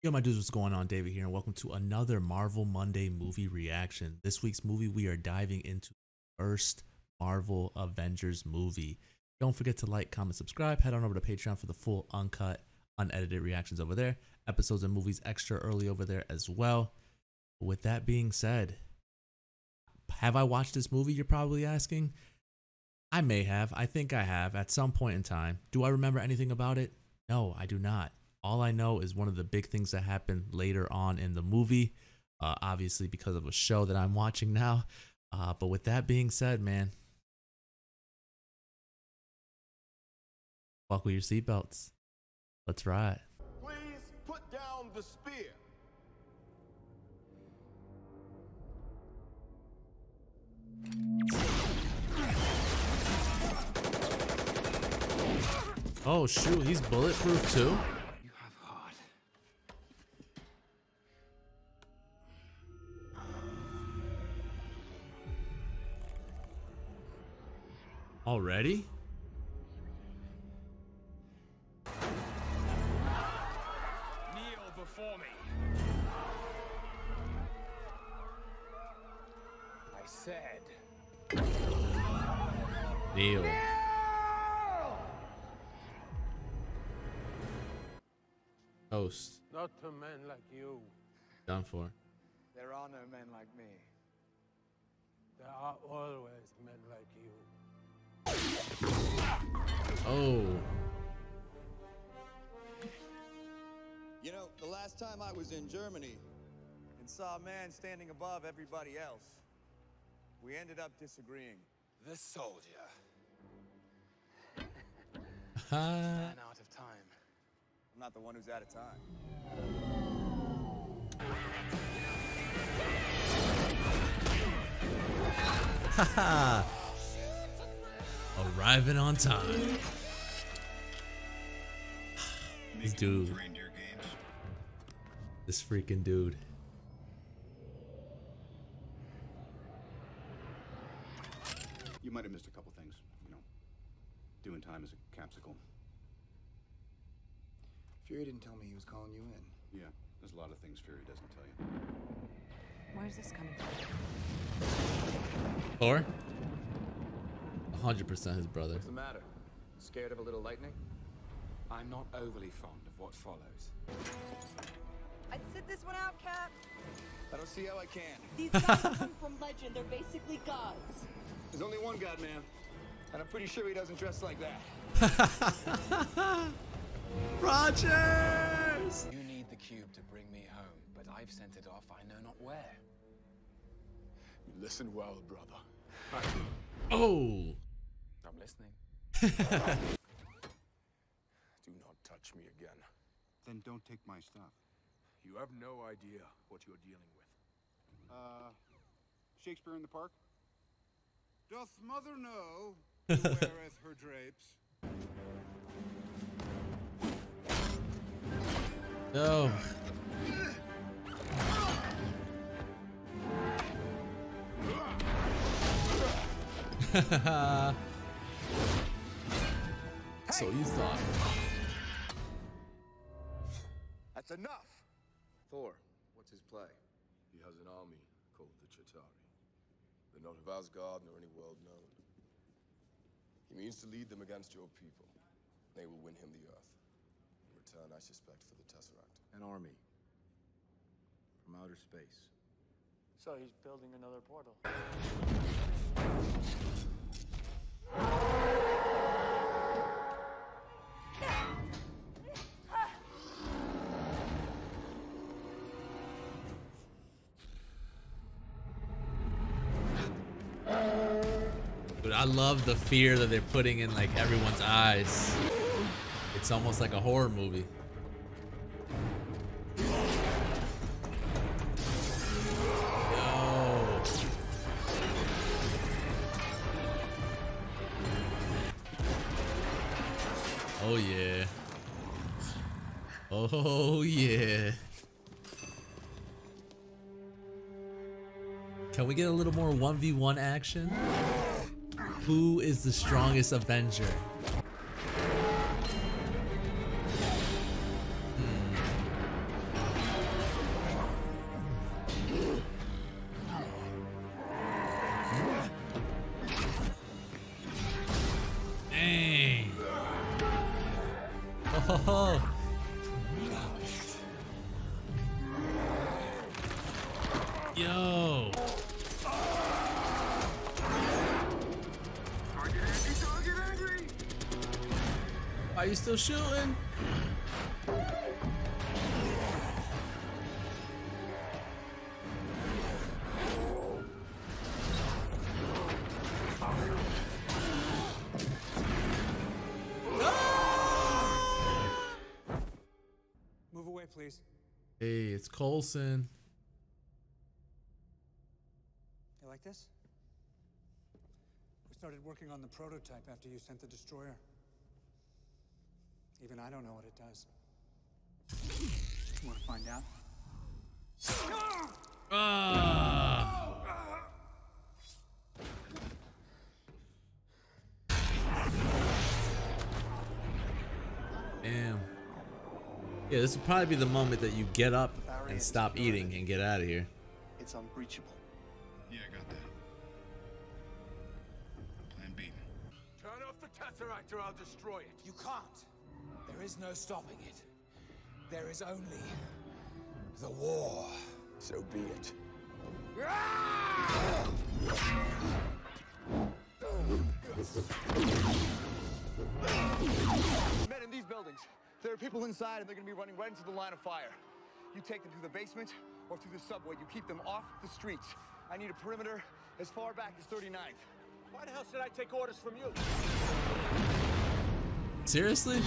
Yo, my dudes, what's going on? David here, and welcome to another Marvel Monday movie reaction. This week's movie, we are diving into the first Marvel Avengers movie. Don't forget to like, comment, subscribe. Head on over to Patreon for the full, uncut, unedited reactions over there. Episodes and movies extra early over there as well. With that being said, have I watched this movie, you're probably asking? I may have. I think I have at some point in time. Do I remember anything about it? No, I do not. All I know is one of the big things that happened later on in the movie, obviously because of a show that I'm watching now. But with that being said, man, buckle your seatbelts. Let's ride. Please put down the spear. Oh shoot, he's bulletproof too? Already? Kneel before me. I said. Kneel. Toast. Not to men like you. Done for. There are no men like me. There are always men like you. Oh. You know, the last time I was in Germany and saw a man standing above everybody else, we ended up disagreeing. The soldier. Ha. Ran out of time. I'm not the one who's out of time. Haha. Arriving on time. This dude. This freaking dude. You might have missed a couple things, you know, doing time as a capsicle. Fury didn't tell me he was calling you in. Yeah, there's a lot of things Fury doesn't tell you. Where's this coming from? Thor? 100% his brother. What's the matter? Scared of a little lightning? I'm not overly fond of what follows. I'd sit this one out, Cap. I don't see how I can. These guys come from legend. They're basically gods. There's only one God, man. And I'm pretty sure he doesn't dress like that. Rogers! You need the cube to bring me home, but I've sent it off I know not where. Listen well, brother. Oh! I'm listening. Do not touch me again. Then don't take my stuff. You have no idea what you're dealing with. Shakespeare in the Park? Doth mother know who weareth her drapes? No. So you thought. That's enough! Thor, what's his play? He has an army called the Chitauri. They're not of Asgard nor any world known. He means to lead them against your people. They will win him the Earth. In return, I suspect, for the Tesseract. An army. From outer space. So he's building another portal. Dude, I love the fear that they're putting in like everyone's eyes. It's almost like a horror movie. Yo. Oh yeah. Oh yeah. Can we get a little more 1v1 action? Who is the strongest Avenger? Oh. Yo. Are you still shooting? Move away, please. Hey, it's Coulson. You like this? We started working on the prototype after you sent the destroyer. Even I don't know what it does. You want to find out? Damn. Yeah, this would probably be the moment that you get up and stop eating and get out of here. It's unbreachable. Yeah, I got that. Plan B. Turn off the Tesseract or I'll destroy it. You can't. There is no stopping it. There is only the war. So be it. Men in these buildings. There are people inside and they're gonna be running right into the line of fire. You take them through the basement or through the subway. You keep them off the streets. I need a perimeter as far back as 39th. Why the hell should I take orders from you? Seriously?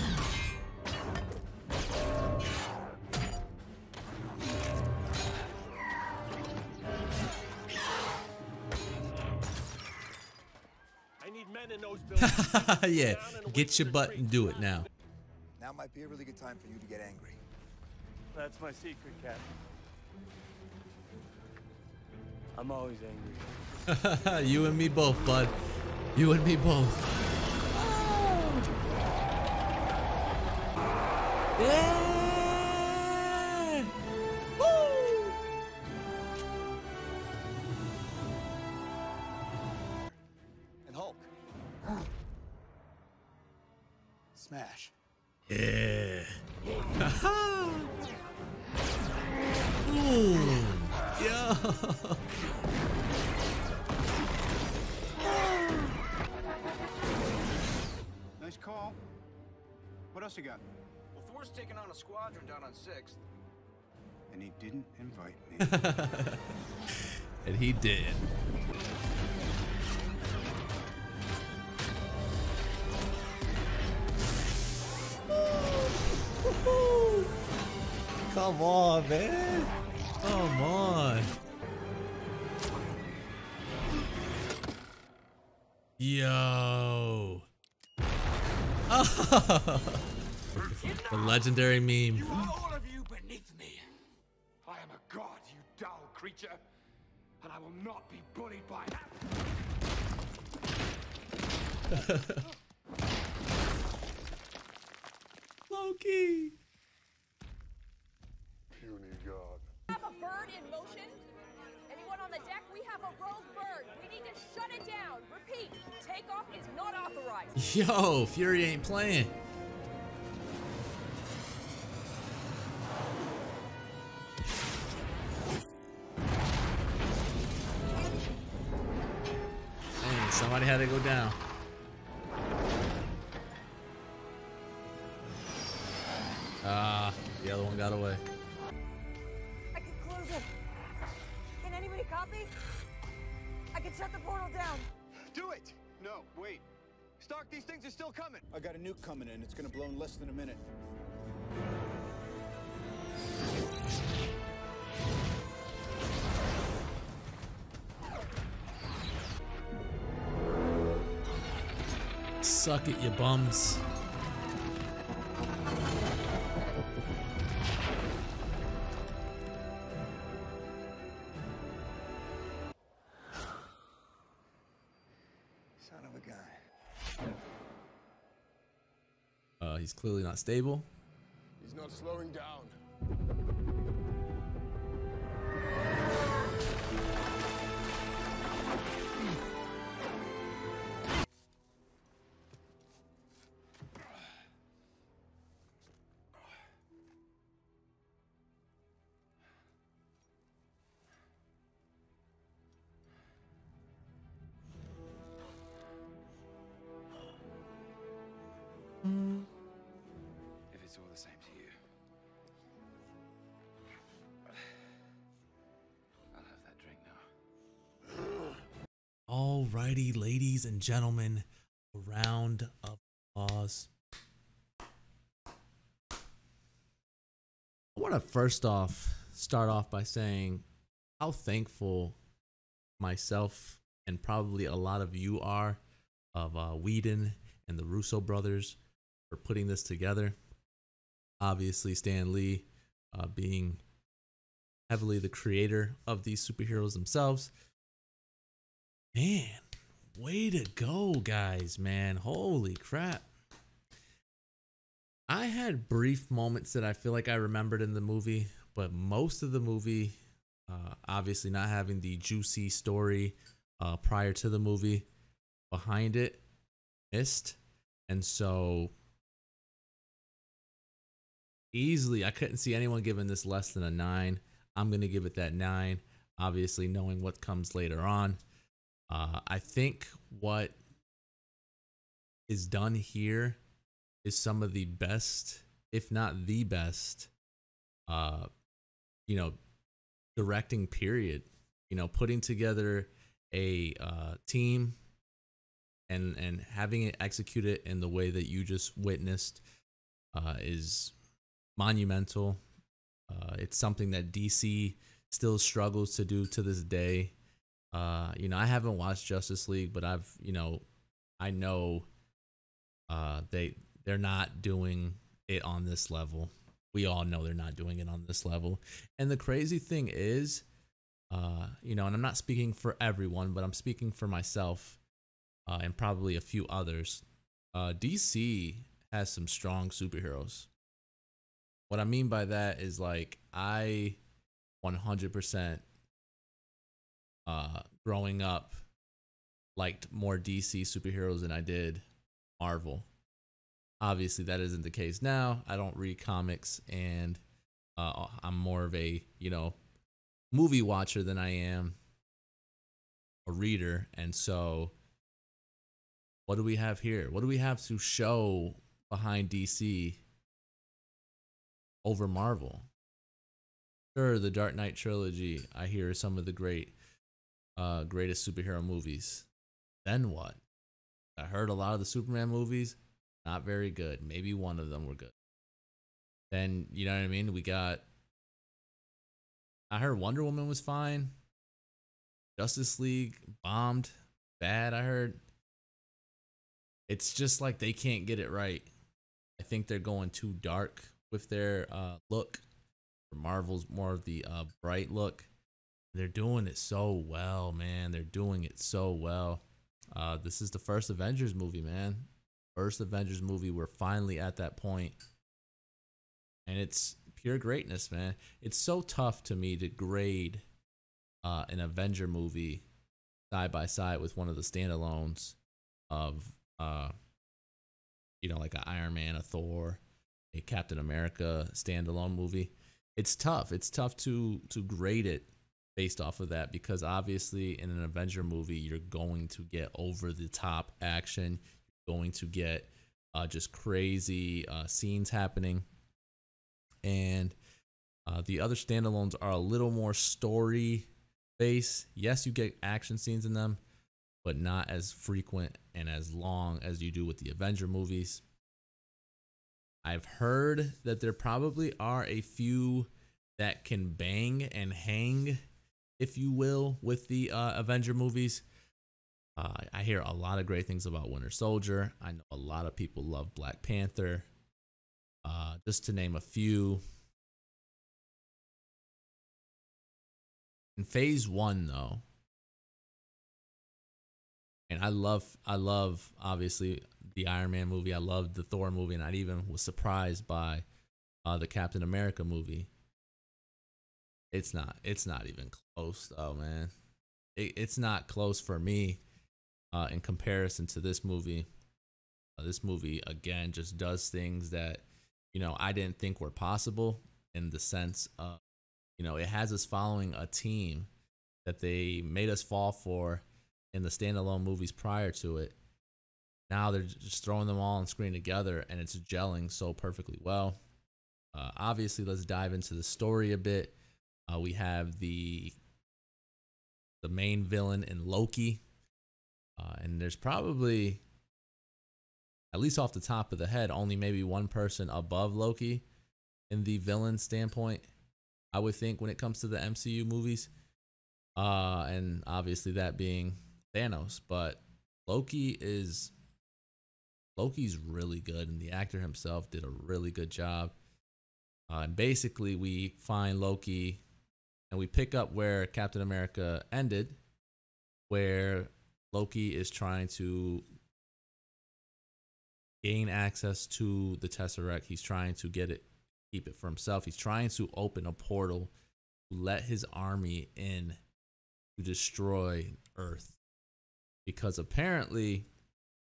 I need men in those buildings. Yeah, get your butt and do it now. Now might be a really good time for you to get angry. That's my secret, Cap. I'm always angry. You and me both, bud. You and me both. Yeah! Woo! And Hulk. Smash. Yeah. Boom. Yo. Nice call. What else you got? Well, Thor's taking on a squadron down on 6th. And he didn't invite me. And he did. Come on, man. Come on. Yo. The legendary meme. You are all of you beneath me. I am a god, you dull creature, and I will not be bullied by that. Loki. Puny god. Have a bird in motion? Anyone on the deck? We have a rogue bird. We need to shut it down. Repeat, takeoff is not authorized. Yo, Fury ain't playing. Dang, somebody had to go down. The other one got away. I can close it. Can anybody copy? I can shut the portal down. Do it! No, wait. Stark, these things are still coming. I got a nuke coming in. It's gonna blow in less than a minute. Suck it, you bums. Son of a gun. He's clearly not stable. He's not slowing down. Alrighty, ladies and gentlemen, a round of applause. I want to start off by saying how thankful myself and probably a lot of you are of Whedon and the Russo brothers for putting this together. Obviously, Stan Lee being heavily the creator of these superheroes themselves. Man, way to go, guys, man. Holy crap. I had brief moments that I feel like I remembered in the movie, but most of the movie, obviously not having the juicy story prior to the movie behind it, missed. And so easily, I couldn't see anyone giving this less than a 9. I'm going to give it that 9, obviously knowing what comes later on. I think what is done here is some of the best, if not the best, directing period. Putting together a team and having it executed in the way that you just witnessed is monumental. It's something that DC still struggles to do to this day. I haven't watched Justice League, but I know they're not doing it on this level. We all know they're not doing it on this level. And the crazy thing is, and I'm not speaking for everyone, but I'm speaking for myself and probably a few others. DC has some strong superheroes. What I mean by that is, like, I 100% growing up liked more DC superheroes than I did Marvel. Obviously, that isn't the case now. I don't read comics, and I'm more of a, movie watcher than I am a reader. And so what do we have here? What do we have to show behind DC over Marvel? Sure, the Dark Knight trilogy, I hear, is some of the greatest superhero movies. Then what? I heard a lot of the Superman movies, not very good. Maybe one of them were good. Then, you know what I mean? I heard Wonder Woman was fine. Justice League bombed. Bad, I heard. It's just like they can't get it right. I think they're going too dark with their look. Marvel's more of the bright look. They're doing it so well, man. They're doing it so well. This is the first Avengers movie, man. First Avengers movie. We're finally at that point. And it's pure greatness, man. It's so tough to me to grade an Avenger movie side by side with one of the standalones of, like an Iron Man, a Thor, a Captain America standalone movie. It's tough. It's tough to grade it based off of that, because obviously in an Avenger movie, you're going to get over the top action. You're going to get just crazy scenes happening. And the other standalones are a little more story based. Yes, you get action scenes in them, but not as frequent and as long as you do with the Avenger movies. I've heard that there probably are a few that can bang and hang, if you will, with the Avenger movies. I hear a lot of great things about Winter Soldier. I know a lot of people love Black Panther. Just to name a few. In phase 1, though, and I love obviously the Iron Man movie. I loved the Thor movie, and I even was surprised by the Captain America movie. It's not even close, though, man. It's not close for me in comparison to this movie. This movie, again, just does things that, I didn't think were possible, in the sense of, it has us following a team that they made us fall for in the standalone movies prior to it. Now they're just throwing them all on screen together, and it's gelling so perfectly well. Obviously, let's dive into the story a bit. We have the main villain in Loki. And there's probably, at least off the top of the head, only maybe one person above Loki in the villain standpoint, I would think, when it comes to the MCU movies. And obviously that being Thanos. But Loki's really good, and the actor himself did a really good job. And basically we find Loki and we pick up where Captain America ended, where Loki is trying to gain access to the Tesseract. He's trying to keep it for himself. He's trying to open a portal to let his army in to destroy Earth. Because apparently,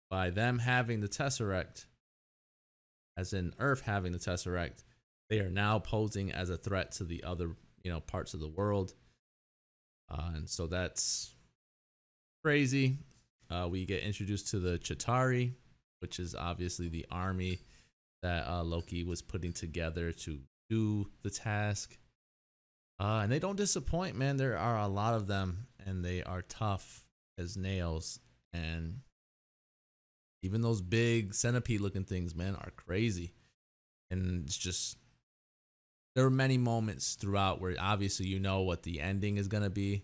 by them having the Tesseract, as in Earth having the Tesseract, they are now posing as a threat to the other, parts of the world. And so that's crazy. We get introduced to the Chitauri, which is obviously the army that Loki was putting together to do the task. And they don't disappoint, man. There are a lot of them, and they are tough as nails. And even those big centipede-looking things, man, are crazy. And it's just, there were many moments throughout where obviously you know what the ending is going to be.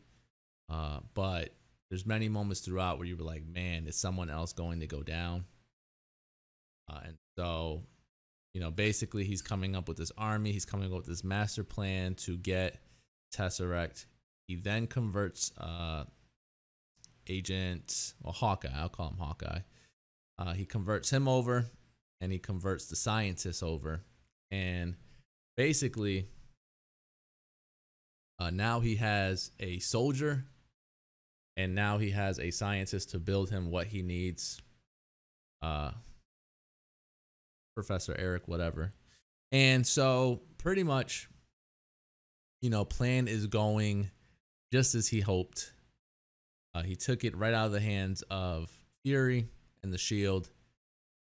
But there's many moments throughout where you were like, man, is someone else going to go down? And so, basically he's coming up with this army. He's coming up with this master plan to get Tesseract. He then converts Hawkeye. I'll call him Hawkeye. He converts him over, and he converts the scientists over. And basically, now he has a soldier, and now he has a scientist to build him what he needs. Professor Eric, whatever. And so pretty much, plan is going just as he hoped. He took it right out of the hands of Fury and the Shield,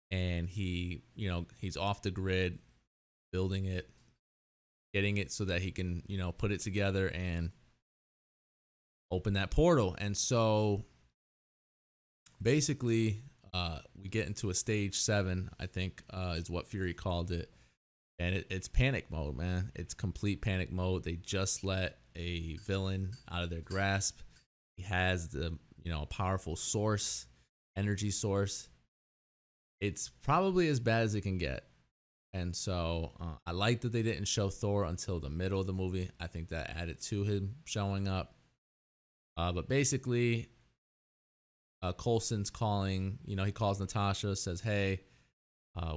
and he's off the grid, building it, getting it so that he can, put it together and open that portal. And so basically, we get into a stage 7, I think, is what Fury called it. And it's panic mode, man. It's complete panic mode. They just let a villain out of their grasp. He has the, a powerful source, energy source. It's probably as bad as it can get. And so I like that they didn't show Thor until the middle of the movie. I think that added to him showing up. But basically, Coulson's calling, he calls Natasha, says, hey,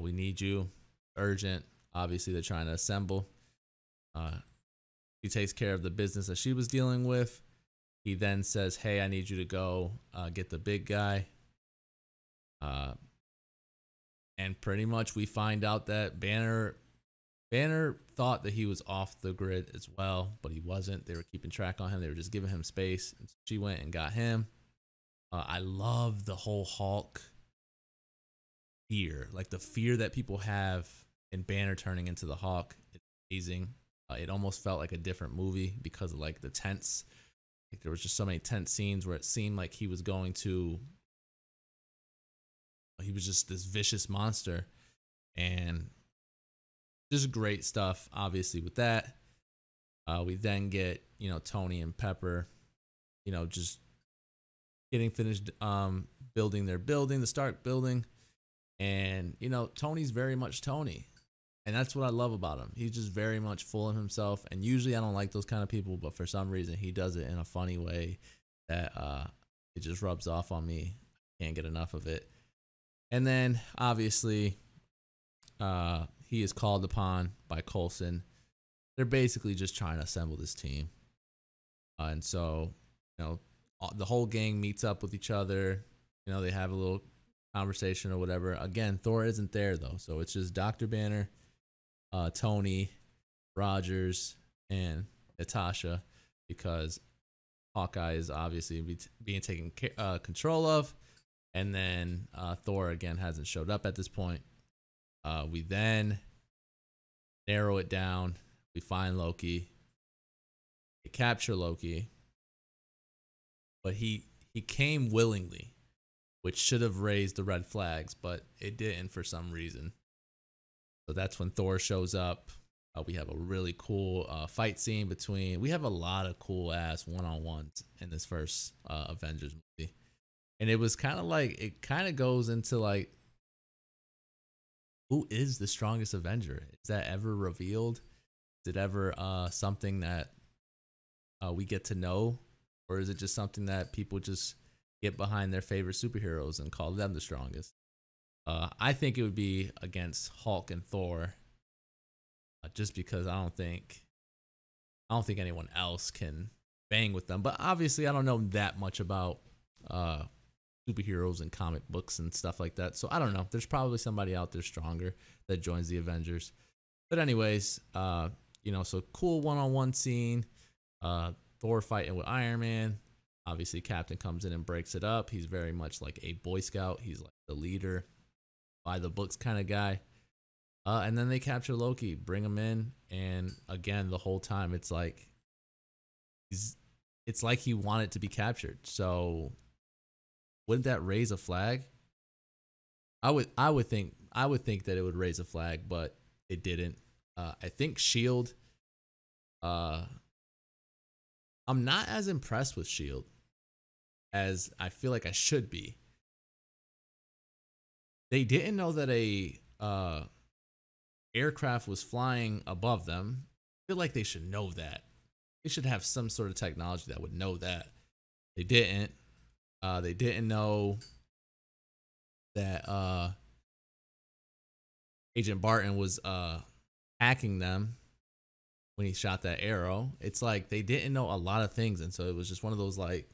we need you, urgent. Obviously, they're trying to assemble. He takes care of the business that she was dealing with. He then says, hey, I need you to go get the big guy. And pretty much we find out that Banner thought that he was off the grid as well, but he wasn't. They were keeping track on him. They were just giving him space. And she went and got him. I love the whole Hulk fear, like the fear that people have in Banner turning into the Hulk. It's amazing. It almost felt like a different movie because of like the tense. Like there was just so many tense scenes where it seemed like he was just this vicious monster, and just great stuff. Obviously, with that, we then get Tony and Pepper, just getting finished building their building, the Stark building, and Tony's very much Tony. And that's what I love about him. He's just very much full of himself. And usually I don't like those kind of people, but for some reason he does it in a funny way that it just rubs off on me. Can't get enough of it. And then obviously he is called upon by Coulson. They're basically just trying to assemble this team. And so, the whole gang meets up with each other. They have a little conversation or whatever. Again, Thor isn't there though. So it's just Dr. Banner, Tony, Rogers, and Natasha, because Hawkeye is obviously being taken control of. And then Thor again hasn't showed up at this point. We then narrow it down. We find Loki. We capture Loki. But he came willingly. which should have raised the red flags, but it didn't for some reason. So that's when Thor shows up. We have a really cool fight scene between. We have a lot of cool ass one-on-ones in this first Avengers movie, and it was kind of like it kind of goes into like, who is the strongest Avenger? Is that ever revealed? Is it ever something that we get to know, or is it just something that people just get behind their favorite superheroes and call them the strongest? I think it would be against Hulk and Thor. Just because I don't think anyone else can bang with them. But obviously I don't know that much about superheroes and comic books and stuff like that. So I don't know. There's probably somebody out there stronger that joins the Avengers. But anyways, you know, so cool one-on-one scene. Thor fighting with Iron Man. Obviously Captain comes in and breaks it up. He's very much like a Boy Scout. He's like the leader, by the books kind of guy. And then they capture Loki, bring him in, and again, the whole time it's like it's like he wanted to be captured. So wouldn't that raise a flag? I would think that it would raise a flag, but it didn't. I think Shield. I'm not as impressed with Shield as I feel like I should be. They didn't know that a aircraft was flying above them. I feel like they should know that. They should have some sort of technology that would know that. They didn't. They didn't know that Agent Barton was hacking them when he shot that arrow. It's like they didn't know a lot of things, and so it was just one of those like,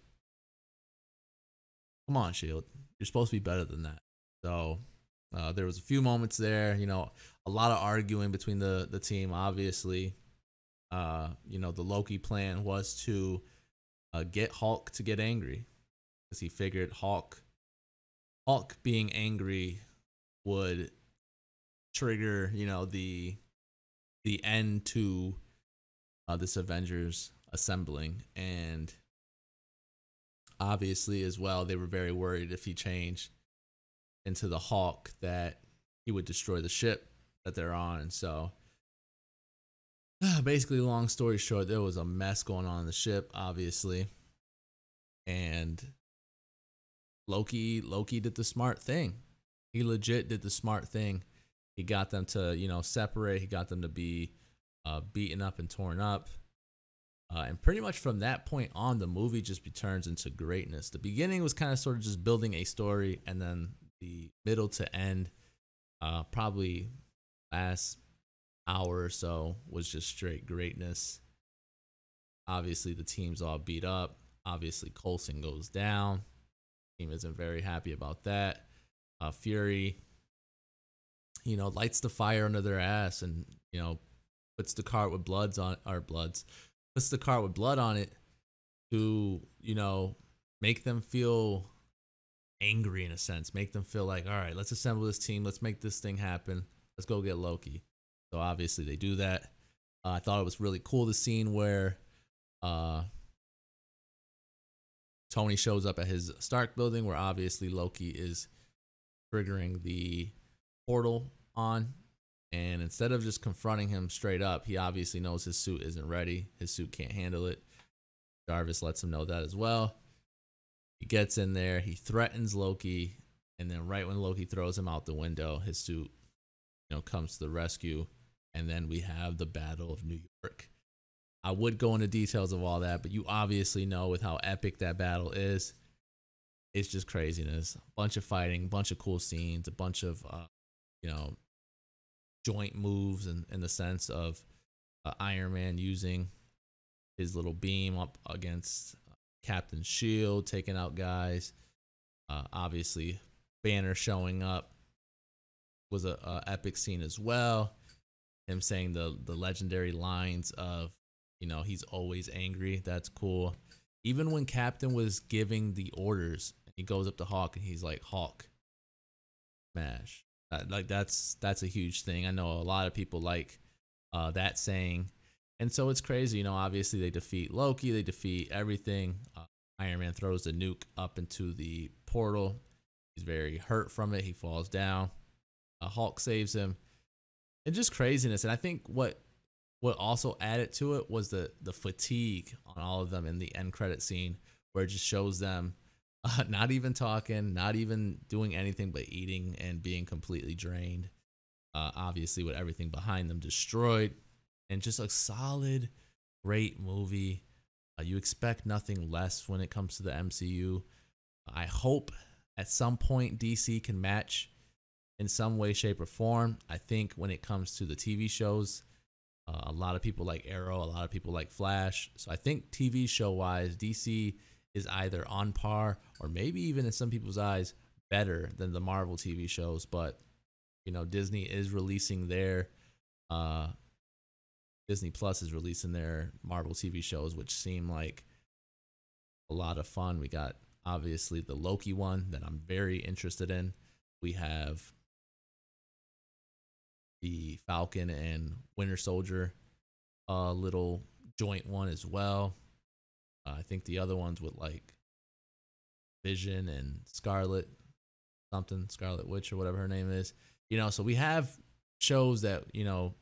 come on, Shield, you're supposed to be better than that. So there was a few moments there, you know, a lot of arguing between the team. Obviously, you know, the Loki plan was to get Hulk to get angry, because he figured Hulk being angry would trigger, you know, the end to this Avengers assembling. And obviously as well, they were very worried if he changed into the Hulk that he would destroy the ship that they're on. And so basically, long story short, there was a mess going on in the ship, obviously, and Loki did the smart thing. He legit did the smart thing. He got them to, you know, separate. He got them to be beaten up and torn up. And pretty much from that point on, the movie just turns into greatness. The beginning was kind of sort of just building a story, and then the middle to end, probably last hour or so, was just straight greatness. Obviously, the team's all beat up. Obviously, Coulson goes down. Team isn't very happy about that. Fury, you know, lights the fire under their ass, and, you know, puts the cart with puts the cart with blood on it to, you know, make them feel angry in a sense, make them feel like, all right, let's assemble this team, let's make this thing happen, let's go get Loki. So obviously they do that. I thought it was really cool, the scene where Tony shows up at his Stark building, where obviously Loki is triggering the portal on, and instead of just confronting him straight up, he obviously knows his suit isn't ready, his suit can't handle it. Jarvis lets him know that as well. He gets in there, he threatens Loki, and then right when Loki throws him out the window, his suit, you know, comes to the rescue, and then we have the Battle of New York. I would go into details of all that, but you obviously know with how epic that battle is. It's just craziness. A bunch of fighting, a bunch of cool scenes, a bunch of, you know, joint moves in the sense of Iron Man using his little beam up against Captain's shield, taking out guys. Obviously, Banner showing up was a epic scene as well. Him saying the legendary lines of, you know, he's always angry. That's cool. Even when Captain was giving the orders, he goes up to Hawk and he's like, Hawk, smash. Like that's a huge thing. I know a lot of people like that saying. And so it's crazy, you know, obviously they defeat Loki, they defeat everything. Iron Man throws the nuke up into the portal. He's very hurt from it. He falls down. Hulk saves him, and just craziness. And I think what also added to it was the fatigue on all of them in the end credit scene, where it just shows them not even talking, not even doing anything but eating and being completely drained. Obviously, with everything behind them destroyed, and just a solid, great movie. You expect nothing less when it comes to the MCU. I hope at some point DC can match in some way, shape, or form. I think when it comes to the TV shows, a lot of people like Arrow, a lot of people like Flash. So I think TV show wise, DC is either on par or maybe even in some people's eyes better than the Marvel TV shows. But you know, Disney is releasing their Disney Plus is releasing their Marvel TV shows, which seem like a lot of fun. We got obviously the Loki one that I'm very interested in. We have the Falcon and Winter Soldier little joint one as well. I think the other ones with like Vision and Scarlet Witch or whatever her name is. You know, so we have shows that, you know,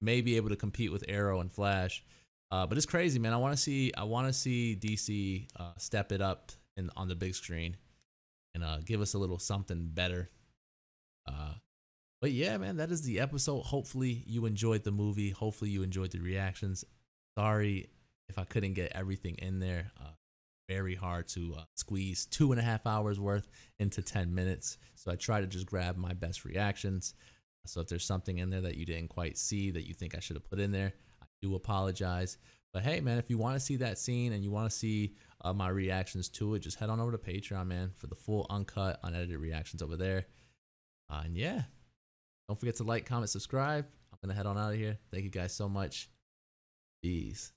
may be able to compete with Arrow and Flash. But it's crazy, man. I want to see DC step it up on the big screen and give us a little something better. But yeah, man, that is the episode. Hopefully you enjoyed the movie. Hopefully you enjoyed the reactions. Sorry if I couldn't get everything in there. Very hard to squeeze 2.5 hours worth into 10 minutes. So I try to just grab my best reactions. So if there's something in there that you didn't quite see that you think I should have put in there, I do apologize. But hey, man, if you want to see that scene and you want to see my reactions to it, just head on over to Patreon, man, for the full uncut, unedited reactions over there. And yeah, don't forget to like, comment, subscribe. I'm going to head on out of here. Thank you guys so much. Peace.